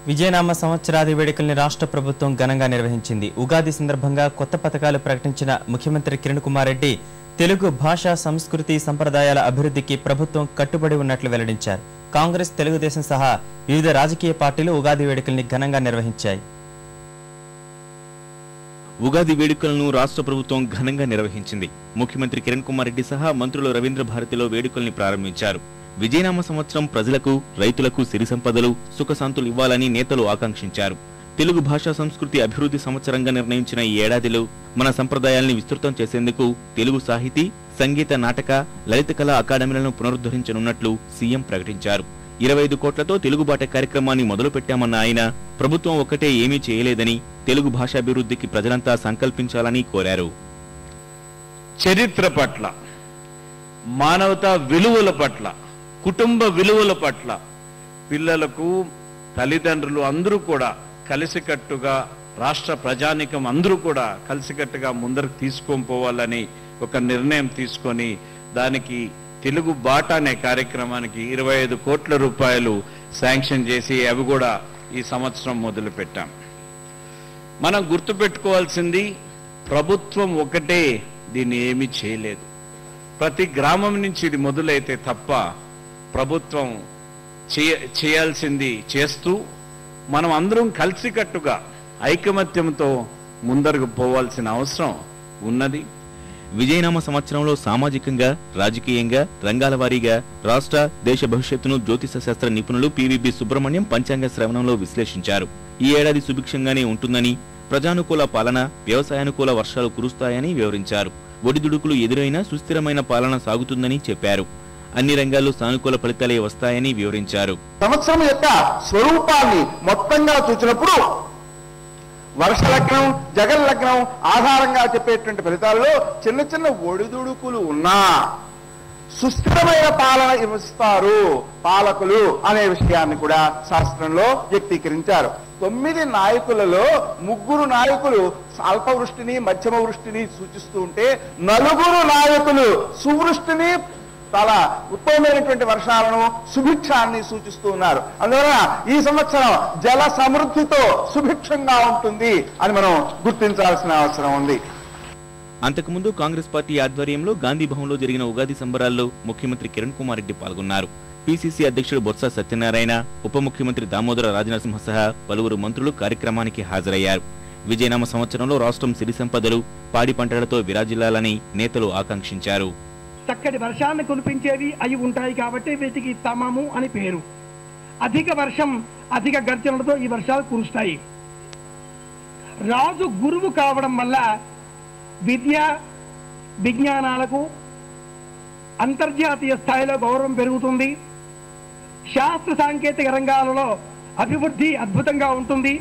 విజయనామ సంవత్సరాది వేడుకల్ని రాష్ట్ర ప్రభుత్వం ఘనంగా నిర్వహించింది. ఉగాది సందర్భంగా కొత్త పథకాలు ప్రకటించిన ముఖ్యమంత్రి కిరణ్ కుమార్ రెడ్డి తెలుగు భాష, సంస్కృతి, సంప్రదాయాల అభివృద్ధికి ప్రభుత్వం కట్టుబడి ఉన్నట్లు వెల్లడించారు. కాంగ్రెస్, తెలుగుదేశం సహా వివిధ రాజకీయ పార్టీలు ఉగాది వేడుకల్ని ఘనంగా నిర్వహించాయి. ఉగాది వేడుకలను రాష్ట్ర ప్రభుత్వం ఘనంగా నిర్వహించింది. ముఖ్యమంత్రి కిరణ్ కుమార్ రెడ్డి సహా మంత్రులు రవీంద్ర భారతిలో వేడుకల్ని ప్రారంభించారు. విజయనామ సంవత్సరం ప్రజలకు, రైతులకు సిరి సంపదలు, సుఖశాంతులు ఇవ్వాలని నేతలు ఆకాంక్షించారు. తెలుగు భాషా సంస్కృతి అభివృద్ధి సంవత్సరంగా నిర్ణయించిన ఈ ఏడాదిలో మన సంప్రదాయాల్ని విస్తృతం చేసేందుకు తెలుగు సాహితీ, సంగీత, నాటక, లలిత కళా అకాడమీలను పునరుద్ధరించనున్నట్లు సీఎం ప్రకటించారు. 25 కోట్లతో తెలుగుబాట కార్యక్రమాన్ని మొదలుపెట్టామన్న ఆయన ప్రభుత్వం ఒక్కటే ఏమీ చేయలేదని, తెలుగు భాషాభివృద్ధికి ప్రజలంతా సంకల్పించాలని కోరారు. చరిత్ర పట్ల, మానవతా విలువల పట్ల, కుటుంబ విలువల పట్ల పిల్లలకు, తల్లిదండ్రులు అందరూ కూడా కలిసికట్టుగా, రాష్ట్ర ప్రజానికం అందరూ కూడా కలిసికట్టుగా ముందరకు తీసుకొని పోవాలని ఒక నిర్ణయం తీసుకొని దానికి తెలుగు బాట అనే కార్యక్రమానికి 25 కోట్ల రూపాయలు శాంక్షన్ చేసి అవి కూడా ఈ సంవత్సరం మొదలు పెట్టాం. మనం గుర్తుపెట్టుకోవాల్సింది, ప్రభుత్వం ఒకటే దీన్ని ఏమీ చేయలేదు. ప్రతి గ్రామం నుంచి ఇది మొదలైతే తప్ప ప్రభుత్వం చేయాల్సింది చేస్తూ మనం అందరం కలిసికట్టుగా ఐకమత్యంతో ముందరకు పోవాల్సిన అవసరం ఉన్నది. విజయనామ సంవత్సరంలో సామాజికంగా, రాజకీయంగా, రంగాల వారీగా రాష్ట్ర, దేశ భవిష్యత్తును జ్యోతిష శాస్త్ర నిపుణులు పివిబి సుబ్రహ్మణ్యం పంచాంగ శ్రవణంలో విశ్లేషించారు. ఈ ఏడాది సుభిక్షంగానే ఉంటుందని, ప్రజానుకూల పాలన, వ్యవసాయానుకూల వర్షాలు కురుస్తాయని వివరించారు. ఒడిదుడుకులు ఎదురైనా సుస్థిరమైన పాలన సాగుతుందని చెప్పారు. అన్ని రంగాల్లో సానుకూల ఫలితాలే వస్తాయని వివరించారు. సంవత్సరం యొక్క స్వరూపాన్ని మొత్తంగా చూసినప్పుడు వర్ష లగ్నం, జగన్ లగ్నం ఆధారంగా చెప్పేటువంటి ఫలితాల్లో చిన్న చిన్న ఒడిదుడుకులు ఉన్నా సుస్థిరమైన పాలన ఇస్తారు పాలకులు అనే విషయాన్ని కూడా శాస్త్రంలో వ్యక్తీకరించారు. 9 నాయకులలో 3 నాయకులు అల్పవృష్టిని, మధ్యమ వృష్టిని సూచిస్తూ ఉంటే 4 నాయకులు సువృష్టిని, చాలా ఉత్తమమైనటువంటి వర్షాలను, సుభిక్షాన్ని సూచిస్తూ ఉన్నారు. అందువలన ఈ సంవత్సరం జల సమృద్ధితో సుభిక్షంగా ఉంటుంది అని మనం గుర్తించాల్సిన అవసరం ఉంది. అంతకుముందు కాంగ్రెస్ పార్టీ ఆధ్వర్యంలో గాంధీ భవన్లో జరిగిన ఉగాది సంబరాల్లో ముఖ్యమంత్రి కిరణ్ కుమార్ రెడ్డి పాల్గొన్నారు. పిసిసి అధ్యక్షుడు బొత్స సత్యనారాయణ, ఉప ముఖ్యమంత్రి దామోదర రాజనరసింహ సహా పలువురు మంత్రులు కార్యక్రమానికి హాజరయ్యారు. విజయనామ సంవత్సరంలో రాష్ట్రం సిరి సంపదలు, పాడి పంటలతో విరాజిల్లాలని నేతలు ఆకాంక్షించారు. చక్కటి వర్షాన్ని కురిపించేవి అవి ఉంటాయి కాబట్టి వీటికి తమము అని పేరు. అధిక వర్షం, అధిక గర్జనలతో ఈ వర్షాలు కురుస్తాయి. రాజు గురువు కావడం వల్ల విద్య, విజ్ఞానాలకు అంతర్జాతీయ స్థాయిలో గౌరవం పెరుగుతుంది. శాస్త్ర సాంకేతిక రంగాలలో అభివృద్ధి అద్భుతంగా ఉంటుంది.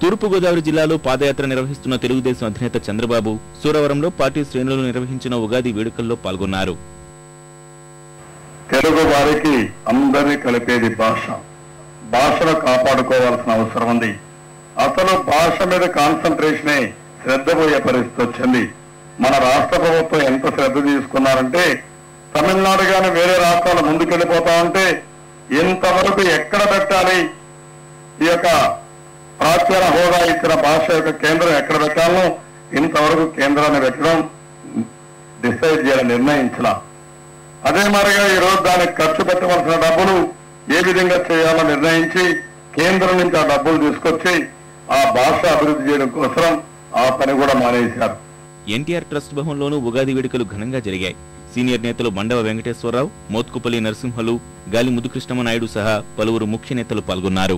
తూర్పుగోదావరి జిల్లాలో పాదయాత్ర నిర్వహిస్తున్న తెలుగుదేశం అధినేత చంద్రబాబు సూరవరంలో పార్టీ శ్రేణులు నిర్వహించిన ఉగాది వేడుకల్లో పాల్గొన్నారు. తెలుగు వారికి అందరినీ కలిపేది భాష. భాషను కాపాడుకోవాల్సిన అవసరం ఉంది. అసలు భాష మీద కాన్సన్ట్రేషనే శ్రద్ధ పోయే పరిస్థితి వచ్చింది. మన రాష్ట్ర ప్రభుత్వం ఎంత శ్రద్ధ తీసుకున్నారంటే, తమిళనాడు కానీ వేరే రాష్ట్రాలు ముందుకెళ్ళిపోతా ఉంటే ఇంతవరకు ఎక్కడ పెట్టాలి, ఈ యొక్క ప్రాచీన హోదా ఇచ్చిన భాష యొక్క కేంద్రం ఎక్కడ పెట్టాలో ఇంతవరకు కేంద్రాన్ని పెట్టడం డిసైడ్ చేయాలని నిర్ణయించిన. అదే మరిగా ఈరోజు దానికి ఖర్చు పెట్టవలసిన డబ్బులు ఏ విధంగా చేయాలో నిర్ణయించి కేంద్రం నుంచి ఆ డబ్బులు తీసుకొచ్చి ఆ భాష అభివృద్ధి చేయడం కోసం ఆ పని కూడా మానేశారు. ఎన్టీఆర్ ట్రస్ట్ భవన్లోనూ ఉగాది వేడుకలు ఘనంగా జరిగాయి. సీనియర్ నేతలు మండవ వెంకటేశ్వరరావు, మోత్కుపల్లి నరసింహలు, గాలి ముద్దుకృష్ణమనాయుడు సహా పలువురు ముఖ్య నేతలు పాల్గొన్నారు.